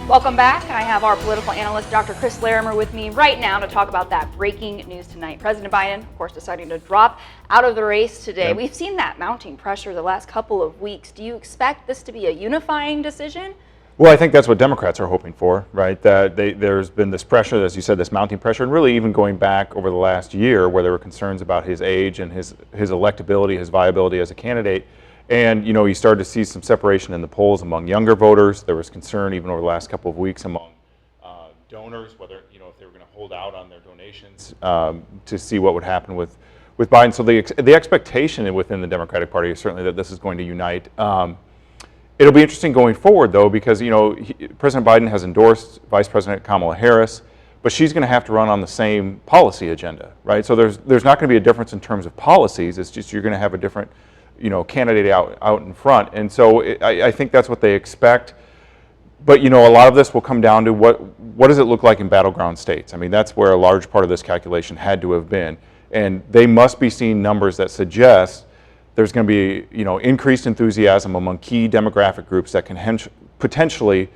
Welcome back. I have our political analyst, Dr. Larimer, with me right now to talk about that breaking news tonight. President Biden, of course, deciding to drop out of the race today. Yep. We've seen that mounting pressure the last couple of weeks. Do you expect this to be a unifying decision? Well, I think that's what Democrats are hoping for, right? That there's been this pressure, as you said, this mounting pressure, and really even going back over the last year where there were concerns about his age and his electability, his viability as a candidate. And, you started to see some separation in the polls among younger voters. There was concern even over the last couple of weeks among donors, whether, if they were going to hold out on their donations to see what would happen with Biden. So the expectation within the Democratic Party is certainly that this is going to unite. It'll be interesting going forward, though, because, President Biden has endorsed Vice President Kamala Harris, but she's going to have to run on the same policy agenda, right? So there's not going to be a difference in terms of policies. It's just you're going to have a different candidate out in front. And so I think that's what they expect. But, a lot of this will come down to what does it look like in battleground states? I mean, that's where a large part of this calculation had to have been. And they must be seeing numbers that suggest there's going to be, increased enthusiasm among key demographic groups that can potentially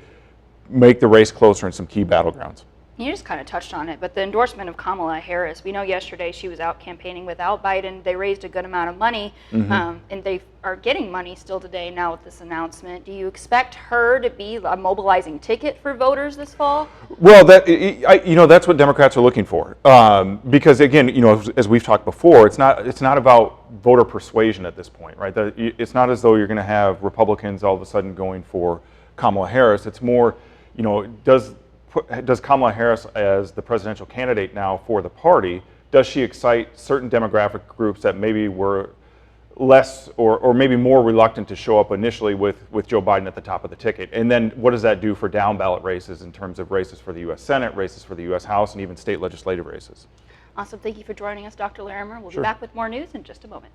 make the race closer in some key battlegrounds. You just kind of touched on it, but the endorsement of Kamala Harris, we know yesterday she was out campaigning without Biden. They raised a good amount of money, and they are getting money still today now with this announcement. Do you expect her to be a mobilizing ticket for voters this fall? Well, that's what Democrats are looking for, because again, as we've talked before, it's not about voter persuasion at this point, right? It's not as though you're going to have Republicans all of a sudden going for Kamala Harris. It's more, does Kamala Harris, as the presidential candidate now for the party, does she excite certain demographic groups that maybe were less or maybe more reluctant to show up initially with Joe Biden at the top of the ticket? And then what does that do for down ballot races in terms of races for the U.S. Senate, races for the U.S. House, and even state legislative races? Awesome. Thank you for joining us, Dr. Larimer. We'll Sure. be back with more news in just a moment.